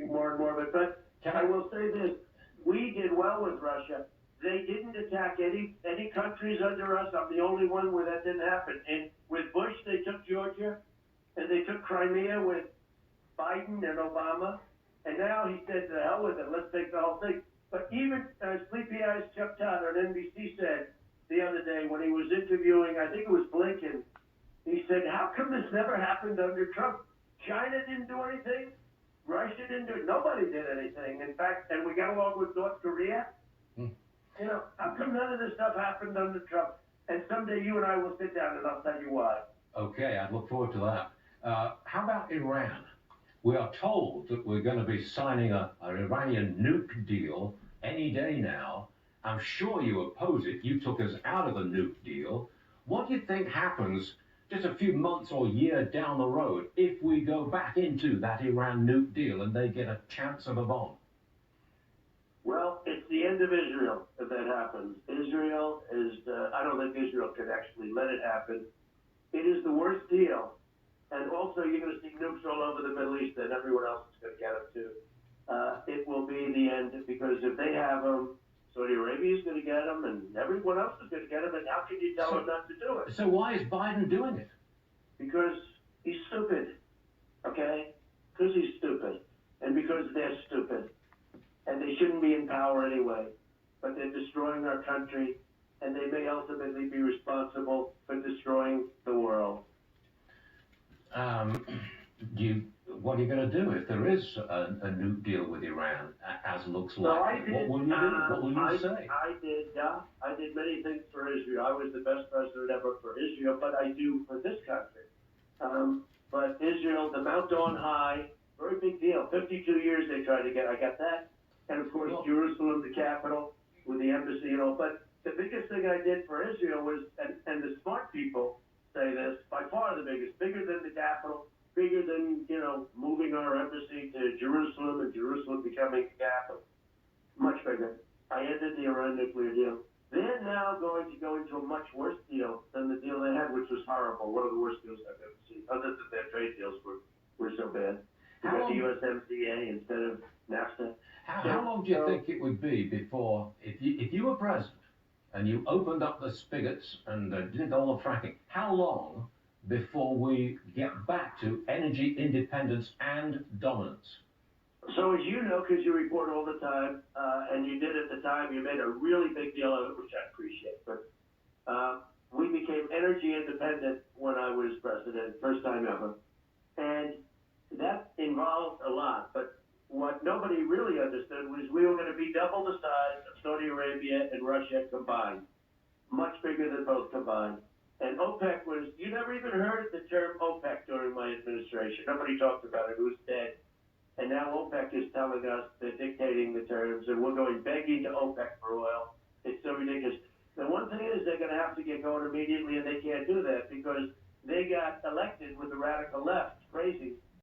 more and more of it. But I will say this, we did well with Russia. They didn't attack any countries under us. I'm the only one where that didn't happen. And with Bush, they took Georgia, and they took Crimea with Biden and Obama. And now he said, to hell with it, let's take the whole thing. But even Sleepy Eyes Chuck Todd on NBC said the other day when he was interviewing, I think it was Blinken, he said, how come this never happened under Trump? China didn't do anything. Russia didn't do it. Nobody did anything. In fact, and we got along with North Korea. You know, how come none of this stuff happened under Trump? And someday you and I will sit down and I'll tell you why. Okay, I look forward to that. How about Iran? We are told that we're going to be signing an Iranian nuke deal any day now. I'm sure you oppose it. You took us out of the nuke deal. What do you think happens just a few months or year down the road if we go back into that Iran nuke deal and they get a chance of a bomb? Well, it's the end of Israel if that happens. Israel is, I don't think Israel could actually let it happen. It is the worst deal. And also, you're going to see nukes all over the Middle East, and everyone else is going to get them too. It will be the end, because if they have them, Saudi Arabia is going to get them, and everyone else is going to get them, and how can you tell them not to do it? So why is Biden doing it? Because he's stupid, okay? Because he's stupid, and because they're stupid. And they shouldn't be in power anyway, but they're destroying our country, and they may ultimately be responsible for destroying the world. What are you going to do if there is a nuke deal with Iran, as looks like? What will you do? What will you say? I did many things for Israel. I was the best president ever for Israel, but I do for this country. But Israel, the Mount on high, very big deal. 52 years they tried to get. I got that. And of course, Jerusalem, the capital, with the embassy and all. But the biggest thing I did for Israel was, and the smart people say this, by far the biggest, bigger than the capital, bigger than, you know, moving our embassy to Jerusalem and Jerusalem becoming the capital. Much bigger. I ended the Iran nuclear deal. They're now going to go into a much worse deal than the deal they had, which was horrible. One of the worst deals I've ever seen. Other than their trade deals were so bad. You got the USMCA instead of NAFTA. How long do you think it would be before, if you were president and you opened up the spigots and did all the fracking, how long before we get back to energy independence and dominance? So as you know, because you report all the time, and you did at the time, you made a really big deal of it, which I appreciate. But we became energy independent when I was president, first time ever. And that involved a lot. But what nobody really understood was we were going to be double the size of Saudi Arabia and Russia combined, much bigger than both combined. And OPEC was, you never even heard the term OPEC during my administration. Nobody talked about it. It was dead. And now OPEC is telling us they're dictating the terms, and we're going begging to OPEC for oil. It's so ridiculous. The one thing is they're going to have to get going immediately, and they can't do that because they got elected with the radical left. Crazy.